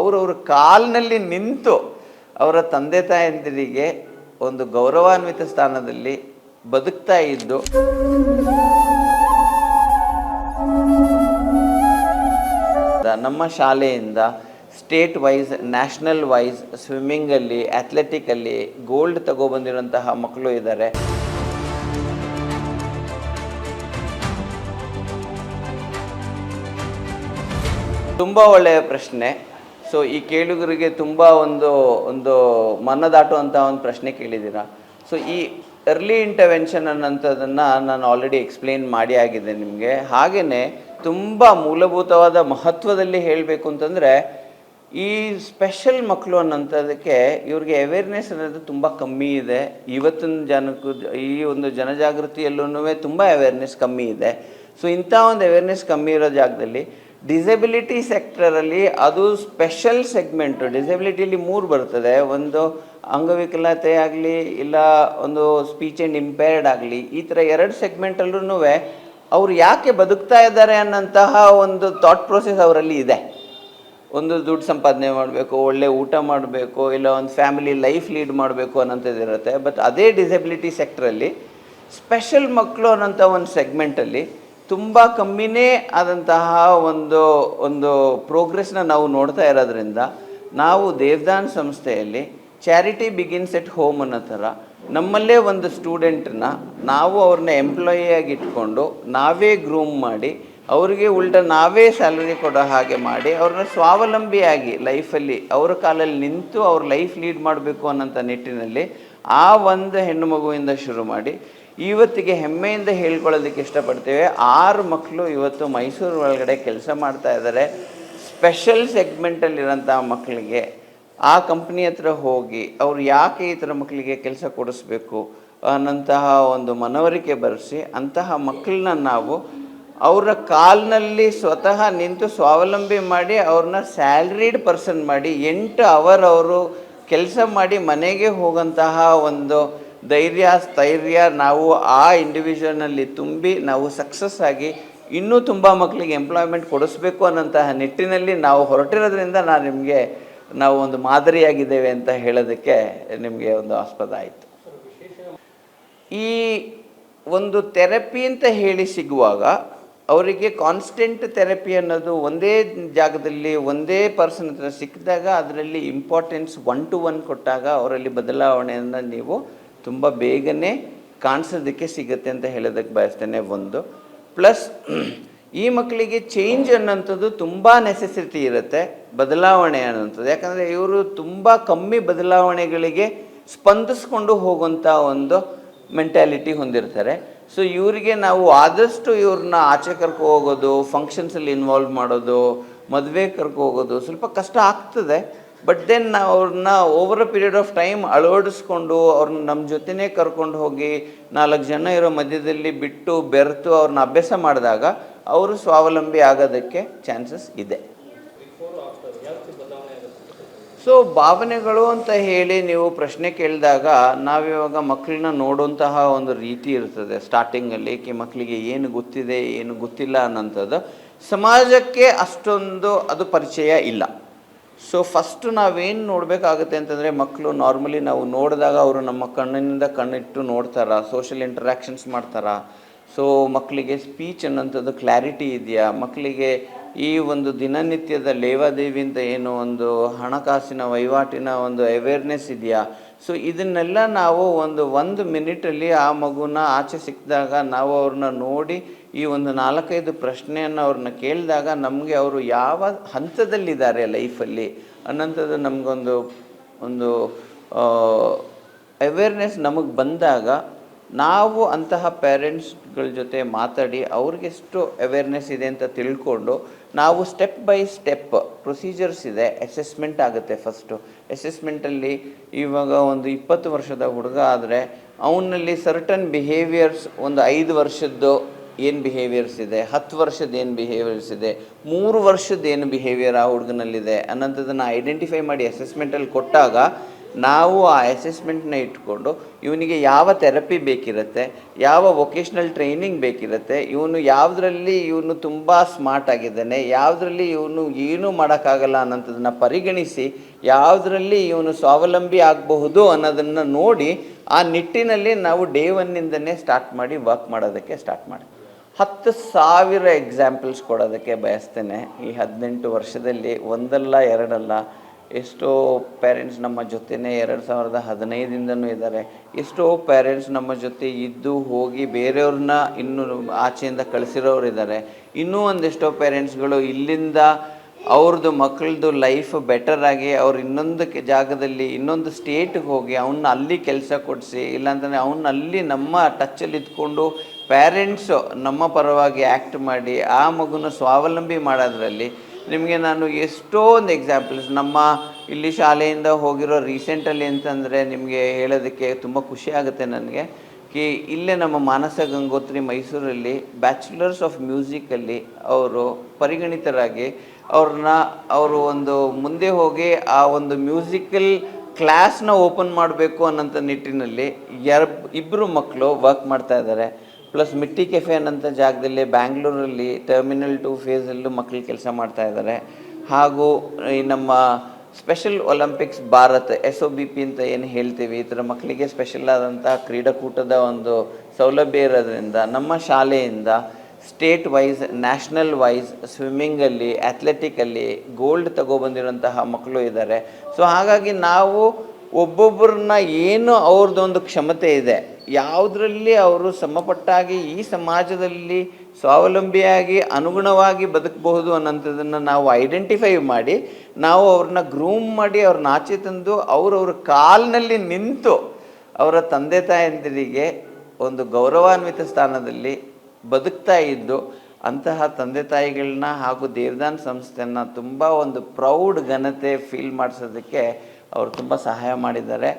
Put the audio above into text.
ಅವರವ್ರ ಕಾಲಿನಲ್ಲಿ ನಿಂತು ಅವರ ತಂದೆ ತಾಯಂದಿರಿಗೆ ಒಂದು ಗೌರವಾನ್ವಿತ ಸ್ಥಾನದಲ್ಲಿ ಬದುಕ್ತಾ ಇದ್ದು ನಮ್ಮ ಶಾಲೆಯಿಂದ ಸ್ಟೇಟ್ ವೈಸ್ ನ್ಯಾಷನಲ್ ವೈಸ್ ಸ್ವಿಮ್ಮಿಂಗಲ್ಲಿ ಅಥ್ಲೆಟಿಕಲ್ಲಿ ಗೋಲ್ಡ್ ತಗೊಬಂದಿರುವಂತಹ ಮಕ್ಕಳು ಇದ್ದಾರೆ. ತುಂಬ ಒಳ್ಳೆಯ ಪ್ರಶ್ನೆ. ಸೊ ಈ ಕೇಳುಗರಿಗೆ ತುಂಬ ಒಂದು ಮನದಾಟುವಂಥ ಒಂದು ಪ್ರಶ್ನೆ ಕೇಳಿದ್ದೀರಾ. ಸೊ ಈ ಅರ್ಲಿ ಇಂಟರ್ವೆನ್ಷನ್ ಅನ್ನೋಂಥದ್ದನ್ನು ನಾನು ಆಲ್ರೆಡಿ ಎಕ್ಸ್ಪ್ಲೇನ್ ಮಾಡಿ ಆಗಿದೆ ನಿಮಗೆ. ಹಾಗೆಯೇ ತುಂಬ ಮೂಲಭೂತವಾದ ಮಹತ್ವದಲ್ಲಿ ಹೇಳಬೇಕು ಅಂತಂದರೆ, ಈ ಸ್ಪೆಷಲ್ ಮಕ್ಕಳು ಅನ್ನೋಂಥದ್ದಕ್ಕೆ ಇವ್ರಿಗೆ ಅವೇರ್ನೆಸ್ ಅನ್ನೋದು ತುಂಬ ಕಮ್ಮಿ ಇದೆ. ಇವತ್ತಿನ ಜನಕ್ಕೂ ಈ ಒಂದು ಜನಜಾಗೃತಿಯಲ್ಲೂ ತುಂಬ ಅವೇರ್ನೆಸ್ ಕಮ್ಮಿ ಇದೆ. ಸೊ ಇಂಥ ಒಂದು ಅವೇರ್ನೆಸ್ ಕಮ್ಮಿ ಇರೋ ಜಾಗದಲ್ಲಿ ಡಿಸೆಬಿಲಿಟಿ ಸೆಕ್ಟರಲ್ಲಿ ಅದು ಸ್ಪೆಷಲ್ ಸೆಗ್ಮೆಂಟು. ಡಿಸೆಬಿಲಿಟಿಲಿ 3 ಬರ್ತದೆ. ಒಂದು ಅಂಗವಿಕಲತೆ ಆಗಲಿ, ಇಲ್ಲ ಒಂದು ಸ್ಪೀಚ್ ಆ್ಯಂಡ್ ಇಂಪೇರ್ಡ್ ಆಗಲಿ, ಈ ಥರ 2 ಸೆಗ್ಮೆಂಟಲ್ಲೂ ಅವ್ರು ಯಾಕೆ ಬದುಕ್ತಾ ಇದ್ದಾರೆ ಅನ್ನೋಂತಹ ಒಂದು ಥಾಟ್ ಪ್ರೋಸೆಸ್ ಅವರಲ್ಲಿ ಇದೆ. ಒಂದು ದುಡ್ಡು ಸಂಪಾದನೆ ಮಾಡಬೇಕು, ಒಳ್ಳೆ ಊಟ ಮಾಡಬೇಕು, ಇಲ್ಲ ಒಂದು ಫ್ಯಾಮಿಲಿ ಲೈಫ್ ಲೀಡ್ ಮಾಡಬೇಕು ಅನ್ನೋಂಥದ್ದು ಇರುತ್ತೆ. ಬಟ್ ಅದೇ ಡಿಸೆಬಿಲಿಟಿ ಸೆಕ್ಟ್ರಲ್ಲಿ ಸ್ಪೆಷಲ್ ಮಕ್ಕಳು ಅನ್ನೋಂಥ ಒಂದು ಸೆಗ್ಮೆಂಟಲ್ಲಿ ತುಂಬ ಕಮ್ಮಿನೇ ಆದಂತಹ ಒಂದು ಪ್ರೋಗ್ರೆಸ್ನ ನಾವು ನೋಡ್ತಾ ಇರೋದ್ರಿಂದ, ನಾವು ದೇವದಾನ್ ಸಂಸ್ಥೆಯಲ್ಲಿ ಚಾರಿಟಿ ಬಿಗಿನ್ಸ್ ಎಟ್ ಹೋಮ್ ಅನ್ನೋ ಥರ ನಮ್ಮಲ್ಲೇ ಒಂದು ಸ್ಟೂಡೆಂಟನ್ನ ನಾವು ಅವ್ರನ್ನ ಎಂಪ್ಲಾಯಿಯಾಗಿ ಇಟ್ಕೊಂಡು ನಾವೇ ಗ್ರೂಮ್ ಮಾಡಿ ಅವರಿಗೆ ಉಲ್ಟ ನಾವೇ ಸ್ಯಾಲರಿ ಕೊಡೋ ಹಾಗೆ ಮಾಡಿ ಅವ್ರನ್ನ ಸ್ವಾವಲಂಬಿಯಾಗಿ ಲೈಫಲ್ಲಿ ಅವರ ಕಾಲಲ್ಲಿ ನಿಂತು ಅವ್ರ ಲೈಫ್ ಲೀಡ್ ಮಾಡಬೇಕು ಅನ್ನೋಂಥ ನಿಟ್ಟಿನಲ್ಲಿ ಆ ಒಂದು ಹೆಣ್ಣು ಮಗುವಿಂದ ಶುರು ಮಾಡಿ ಇವತ್ತಿಗೆ ಹೆಮ್ಮೆಯಿಂದ ಹೇಳ್ಕೊಳ್ಳೋದಕ್ಕೆ ಇಷ್ಟಪಡ್ತೇವೆ. 6 ಮಕ್ಕಳು ಇವತ್ತು ಮೈಸೂರು ಒಳಗಡೆ ಕೆಲಸ ಮಾಡ್ತಾ ಇದ್ದಾರೆ. ಸ್ಪೆಷಲ್ ಸೆಗ್ಮೆಂಟಲ್ಲಿರೋಂಥ ಮಕ್ಕಳಿಗೆ ಆ ಕಂಪ್ನಿ ಹತ್ರ ಹೋಗಿ ಅವ್ರು ಯಾಕೆ ಈ ಥರ ಮಕ್ಕಳಿಗೆ ಕೆಲಸ ಕೊಡಿಸ್ಬೇಕು ಅನ್ನೋಂತಹ ಒಂದು ಮನವರಿಕೆ ಬರೆಸಿ ಅಂತಹ ಮಕ್ಕಳನ್ನ ನಾವು ಅವರ ಕಾಲಿನಲ್ಲಿ ಸ್ವತಃ ನಿಂತು ಸ್ವಾವಲಂಬಿ ಮಾಡಿ ಅವ್ರನ್ನ ಸ್ಯಾಲ್ರಿಡ್ ಪರ್ಸನ್ ಮಾಡಿ 8 ಅವರ್ ಅವರು ಕೆಲಸ ಮಾಡಿ ಮನೆಗೆ ಹೋಗೋಂತಹ ಒಂದು ಧೈರ್ಯ ಸ್ಥೈರ್ಯ ನಾವು ಆ ಇಂಡಿವಿಜುವಲ್ನಲ್ಲಿ ತುಂಬಿ ನಾವು ಸಕ್ಸಸ್ ಆಗಿ ಇನ್ನೂ ತುಂಬ ಮಕ್ಕಳಿಗೆ ಎಂಪ್ಲಾಯ್ಮೆಂಟ್ ಕೊಡಿಸ್ಬೇಕು ಅನ್ನೋಂತಹ ನಿಟ್ಟಿನಲ್ಲಿ ನಾವು ಹೊರಟಿರೋದ್ರಿಂದ ನಾವು ಒಂದು ಮಾದರಿಯಾಗಿದ್ದೇವೆ ಅಂತ ಹೇಳೋದಕ್ಕೆ ನಿಮಗೆ ಒಂದು ಆಸ್ಪದ ಆಯಿತು. ಈ ಒಂದು ಥೆರಪಿ ಅಂತ ಹೇಳಿ ಸಿಗುವಾಗ ಅವರಿಗೆ ಕಾನ್ಸ್ಟೆಂಟ್ ಥೆರಪಿ ಅನ್ನೋದು ಒಂದೇ ಜಾಗದಲ್ಲಿ ಒಂದೇ ಪರ್ಸನ್ ಹತ್ರ ಸಿಕ್ಕಿದಾಗ ಅದರಲ್ಲಿ ಇಂಪಾರ್ಟೆನ್ಸ್ 1 to 1 ಕೊಟ್ಟಾಗ ಅವರಲ್ಲಿ ಬದಲಾವಣೆಯನ್ನು ನೀವು ತುಂಬ ಬೇಗನೆ ಕಾಣಿಸೋದಕ್ಕೆ ಸಿಗುತ್ತೆ ಅಂತ ಹೇಳೋದಕ್ಕೆ ಬಯಸ್ತೇನೆ. ಒಂದು ಪ್ಲಸ್ ಈ ಮಕ್ಕಳಿಗೆ ಚೇಂಜ್ ಅನ್ನೋಂಥದ್ದು ತುಂಬ ನೆಸೆಸಿಟಿ ಇರುತ್ತೆ, ಬದಲಾವಣೆ ಅನ್ನೋಂಥದ್ದು. ಯಾಕಂದರೆ ಇವರು ತುಂಬ ಕಮ್ಮಿ ಬದಲಾವಣೆಗಳಿಗೆ ಸ್ಪಂದಿಸ್ಕೊಂಡು ಹೋಗುವಂಥ ಒಂದು ಮೆಂಟ್ಯಾಲಿಟಿ ಹೊಂದಿರ್ತಾರೆ. ಸೊ ಇವರಿಗೆ ನಾವು ಆದಷ್ಟು ಇವ್ರನ್ನ ಆಚೆ ಕರ್ಕೊ ಹೋಗೋದು, ಫಂಕ್ಷನ್ಸಲ್ಲಿ ಇನ್ವಾಲ್ವ್ ಮಾಡೋದು, ಮದುವೆ ಕರ್ಕೊ ಹೋಗೋದು ಸ್ವಲ್ಪ ಕಷ್ಟ ಆಗ್ತದೆ. ಬಟ್ ದೆನ್ ನಾವು ಅವ್ರನ್ನ over a period of time ಅಳವಡಿಸ್ಕೊಂಡು ಅವ್ರನ್ನ ನಮ್ಮ ಜೊತೆನೇ ಕರ್ಕೊಂಡು ಹೋಗಿ 4 ಜನ ಇರೋ ಮಧ್ಯದಲ್ಲಿ ಬಿಟ್ಟು ಬೆರೆತು ಅವ್ರನ್ನ ಅಭ್ಯಾಸ ಮಾಡಿದಾಗ ಅವರು ಸ್ವಾವಲಂಬಿ ಆಗೋದಕ್ಕೆ ಚಾನ್ಸಸ್ ಇದೆ. ಸೊ ಭಾವನೆಗಳು ಅಂತ ಹೇಳಿ ನೀವು ಪ್ರಶ್ನೆ ಕೇಳಿದಾಗ ನಾವಿವಾಗ ಮಕ್ಕಳನ್ನ ನೋಡುವಂತಹ ಒಂದು ರೀತಿ ಇರ್ತದೆ. ಸ್ಟಾರ್ಟಿಂಗಲ್ಲಿ ಮಕ್ಕಳಿಗೆ ಏನು ಗೊತ್ತಿದೆ ಏನು ಗೊತ್ತಿಲ್ಲ ಅನ್ನೋಂಥದ್ದು ಸಮಾಜಕ್ಕೆ ಅಷ್ಟೊಂದು ಅದು ಪರಿಚಯ ಇಲ್ಲ. ಸೊ ಫಸ್ಟು ನಾವೇನು ನೋಡಬೇಕಾಗುತ್ತೆ ಅಂತಂದರೆ, ಮಕ್ಕಳು ನಾರ್ಮಲಿ ನಾವು ನೋಡಿದಾಗ ಅವರು ನಮ್ಮ ಕಣ್ಣಿನಿಂದ ಕಣ್ಣಿಟ್ಟು ನೋಡ್ತಾರ, ಸೋಷಿಯಲ್ ಇಂಟ್ರ್ಯಾಕ್ಷನ್ಸ್ ಮಾಡ್ತಾರ. ಸೊ ಮಕ್ಕಳಿಗೆ ಸ್ಪೀಚ್ ಅನ್ನೋಂಥದ್ದು ಕ್ಲಾರಿಟಿ ಇದೆಯಾ, ಮಕ್ಕಳಿಗೆ ಈ ಒಂದು ದಿನನಿತ್ಯದ ಲೇವಾದೇವಿಯಿಂದ ಏನು ಒಂದು ಹಣಕಾಸಿನ ವಹಿವಾಟಿನ ಒಂದು ಅವೇರ್ನೆಸ್ ಇದೆಯಾ. ಸೊ ಇದನ್ನೆಲ್ಲ ನಾವು ಒಂದು ಮಿನಿಟಲ್ಲಿ ಆ ಮಗುನ ಆಚೆ ಸಿಕ್ಕಿದಾಗ ನಾವು ಅವ್ರನ್ನ ನೋಡಿ ಈ ಒಂದು 4-5 ಪ್ರಶ್ನೆಯನ್ನು ಅವ್ರನ್ನ ಕೇಳಿದಾಗ ನಮಗೆ ಅವರು ಯಾವ ಹಂತದಲ್ಲಿದ್ದಾರೆ ಲೈಫಲ್ಲಿ ಅನ್ನೋಂಥದ್ದು ನಮಗೊಂದು ಅವೇರ್ನೆಸ್ ನಮಗೆ ಬಂದಾಗ ನಾವು ಅಂತಹ ಪೇರೆಂಟ್ಸ್ಗಳ ಜೊತೆ ಮಾತಾಡಿ ಅವ್ರಿಗೆಷ್ಟು ಅವೇರ್ನೆಸ್ ಇದೆ ಅಂತ ತಿಳ್ಕೊಂಡು ನಾವು ಸ್ಟೆಪ್ ಬೈ ಸ್ಟೆಪ್ ಪ್ರೊಸೀಜರ್ಸ್ ಇದೆ. ಅಸೆಸ್ಮೆಂಟ್ ಆಗುತ್ತೆ. ಫಸ್ಟು ಅಸೆಸ್ಮೆಂಟಲ್ಲಿ ಇವಾಗ ಒಂದು 20 ವರ್ಷದ ಹುಡುಗ ಆದರೆ ಅವನಲ್ಲಿ ಸರ್ಟನ್ ಬಿಹೇವಿಯರ್ಸ್, ಒಂದು 5 ವರ್ಷದ್ದು ಏನು ಬಿಹೇವಿಯರ್ಸ್ ಇದೆ, 10 ವರ್ಷದ ಏನು ಬಿಹೇವಿಯರ್ಸ್ ಇದೆ, 3 ವರ್ಷದ ಏನು ಬಿಹೇವಿಯರ್ ಆ ಹುಡುಗನಲ್ಲಿದೆ ಅನ್ನೋಂಥದ್ದನ್ನು ಐಡೆಂಟಿಫೈ ಮಾಡಿ ಅಸೆಸ್ಮೆಂಟಲ್ಲಿ ಕೊಟ್ಟಾಗ ನಾವು ಆ ಅಸೆಸ್ಮೆಂಟ್ನ ಇಟ್ಕೊಂಡು ಇವನಿಗೆ ಯಾವ ಥೆರಪಿ ಬೇಕಿರುತ್ತೆ, ಯಾವ ವೊಕೇಶ್ನಲ್ ಟ್ರೈನಿಂಗ್ ಬೇಕಿರುತ್ತೆ, ಇವನು ತುಂಬ ಸ್ಮಾರ್ಟ್ ಆಗಿದ್ದಾನೆ, ಯಾವುದರಲ್ಲಿ ಇವನು ಏನೂ ಮಾಡೋಕ್ಕಾಗಲ್ಲ ಅನ್ನೋಂಥದ್ದನ್ನು ಪರಿಗಣಿಸಿ ಯಾವುದರಲ್ಲಿ ಇವನು ಸ್ವಾವಲಂಬಿ ಆಗಬಹುದು ಅನ್ನೋದನ್ನು ನೋಡಿ ಆ ನಿಟ್ಟಿನಲ್ಲಿ ನಾವು ಡೇ ಒನ್ನಿಂದನೇ ಸ್ಟಾರ್ಟ್ ಮಾಡಿ ವರ್ಕ್ ಮಾಡೋದಕ್ಕೆ ಸ್ಟಾರ್ಟ್ ಮಾಡಿ 10,000 ಎಕ್ಸಾಂಪಲ್ಸ್ ಕೊಡೋದಕ್ಕೆ ಬಯಸ್ತೇನೆ. ಈ 18 ವರ್ಷದಲ್ಲಿ ಒಂದಲ್ಲ ಎರಡಲ್ಲ, ಎಷ್ಟೋ ಪೇರೆಂಟ್ಸ್ ನಮ್ಮ ಜೊತೆನೇ 2015ಇಂದನೂ ಇದ್ದಾರೆ. ಎಷ್ಟೋ ಪೇರೆಂಟ್ಸ್ ನಮ್ಮ ಜೊತೆ ಇದ್ದು ಹೋಗಿ ಬೇರೆಯವ್ರನ್ನ ಇನ್ನೂ ಆಚೆಯಿಂದ ಕಳಿಸಿರೋರು ಇದ್ದಾರೆ. ಇನ್ನೂ ಒಂದೆಷ್ಟೋ ಪೇರೆಂಟ್ಸ್ಗಳು ಇಲ್ಲಿಂದ ಅವ್ರದ್ದು ಮಕ್ಕಳದ್ದು ಲೈಫ್ ಬೆಟರಾಗಿ ಅವ್ರು ಇನ್ನೊಂದು ಜಾಗದಲ್ಲಿ ಇನ್ನೊಂದು ಸ್ಟೇಟಿಗೆ ಹೋಗಿ ಅವನ್ನ ಅಲ್ಲಿ ಕೆಲಸ ಕೊಡಿಸಿ, ಇಲ್ಲಾಂತಂದರೆ ಅವನ್ನ ಅಲ್ಲಿ ನಮ್ಮ ಟಚ್ಚಲ್ಲಿ ಇದ್ಕೊಂಡು ಪೇರೆಂಟ್ಸು ನಮ್ಮ ಪರವಾಗಿ ಆ್ಯಕ್ಟ್ ಮಾಡಿ ಆ ಮಗುನ ಸ್ವಾವಲಂಬಿ ಮಾಡೋದ್ರಲ್ಲಿ ನಿಮಗೆ ನಾನು ಎಷ್ಟೊಂದು ಎಕ್ಸಾಂಪಲ್ಸ್ ನಮ್ಮ ಇಲ್ಲಿ ಶಾಲೆಯಿಂದ ಹೋಗಿರೋ ರೀಸೆಂಟಲ್ಲಿ ಅಂತಂದರೆ ನಿಮಗೆ ಹೇಳೋದಕ್ಕೆ ತುಂಬ ಖುಷಿ ಆಗುತ್ತೆ ನನಗೆ. ಇಲ್ಲೇ ನಮ್ಮ ಮಾನಸ ಗಂಗೋತ್ರಿ ಮೈಸೂರಲ್ಲಿ ಬ್ಯಾಚುಲರ್ಸ್ ಆಫ್ ಮ್ಯೂಸಿಕಲ್ಲಿ ಅವರು ಪರಿಗಣಿತರಾಗಿ ಅವರು ಒಂದು ಮುಂದೆ ಹೋಗಿ ಆ ಒಂದು ಮ್ಯೂಸಿಕಲ್ ಕ್ಲಾಸ್ನ ಓಪನ್ ಮಾಡಬೇಕು ಅನ್ನೋಂಥ ನಿಟ್ಟಿನಲ್ಲಿ ಇಬ್ಬರು ಮಕ್ಕಳು ವರ್ಕ್ ಮಾಡ್ತಾ ಇದ್ದಾರೆ. ಪ್ಲಸ್ ಮಿಟ್ಟಿ ಕೆಫೆ ಅನ್ನೋಂಥ ಜಾಗದಲ್ಲಿ ಬ್ಯಾಂಗ್ಳೂರಲ್ಲಿ ಟರ್ಮಿನಲ್ 2 ಫೇಸಲ್ಲೂ ಮಕ್ಕಳು ಕೆಲಸ ಮಾಡ್ತಾ ಇದ್ದಾರೆ. ಹಾಗೂ ಈ ನಮ್ಮ ಸ್ಪೆಷಲ್ ಒಲಿಂಪಿಕ್ಸ್ ಭಾರತ್ SOBP ಅಂತ ಏನು ಹೇಳ್ತೀವಿ, ಈ ಥರ ಮಕ್ಕಳಿಗೆ ಸ್ಪೆಷಲ್ ಆದಂಥ ಕ್ರೀಡಾಕೂಟದ ಒಂದು ಸೌಲಭ್ಯ ಇರೋದ್ರಿಂದ ನಮ್ಮ ಶಾಲೆಯಿಂದ ಸ್ಟೇಟ್ ವೈಸ್, ನ್ಯಾಷನಲ್ ವೈಸ್ ಸ್ವಿಮ್ಮಿಂಗಲ್ಲಿ, ಅಥ್ಲೆಟಿಕಲ್ಲಿ ಗೋಲ್ಡ್ ತಗೊಬಂದಿರೋಂತಹ ಮಕ್ಕಳು ಇದ್ದಾರೆ. ಸೊ ಹಾಗಾಗಿ ನಾವು ಒಬ್ಬೊಬ್ಬರನ್ನ ಏನು ಅವ್ರದ್ದೊಂದು ಕ್ಷಮತೆ ಇದೆ, ಯಾವುದರಲ್ಲಿ ಅವರು ಸಮಪಟ್ಟಾಗಿ ಈ ಸಮಾಜದಲ್ಲಿ ಸ್ವಾವಲಂಬಿಯಾಗಿ ಅನುಗುಣವಾಗಿ ಬದುಕಬಹುದು ಅನ್ನೋಂಥದ್ದನ್ನು ನಾವು ಐಡೆಂಟಿಫೈ ಮಾಡಿ ನಾವು ಅವ್ರನ್ನ ಗ್ರೂಮ್ ಮಾಡಿ ಅವ್ರನ್ನ ಆಚೆ ತಂದು ಅವ್ರವ್ರ ಕಾಲಿನಲ್ಲಿ ನಿಂತು ಅವರ ತಂದೆ ತಾಯಂದಿರಿಗೆ ಒಂದು ಗೌರವಾನ್ವಿತ ಸ್ಥಾನದಲ್ಲಿ ಬದುಕ್ತಾ ಇದ್ದು ಅಂತಹ ತಂದೆ ತಾಯಿಗಳನ್ನ ಹಾಗೂ ದೇವದಾನ್ ಸಂಸ್ಥೆಯನ್ನು ತುಂಬ ಒಂದು ಪ್ರೌಡ್ ಘನತೆ ಫೀಲ್ ಮಾಡಿಸೋದಕ್ಕೆ ಅವರು ತುಂಬ ಸಹಾಯ ಮಾಡಿದ್ದಾರೆ.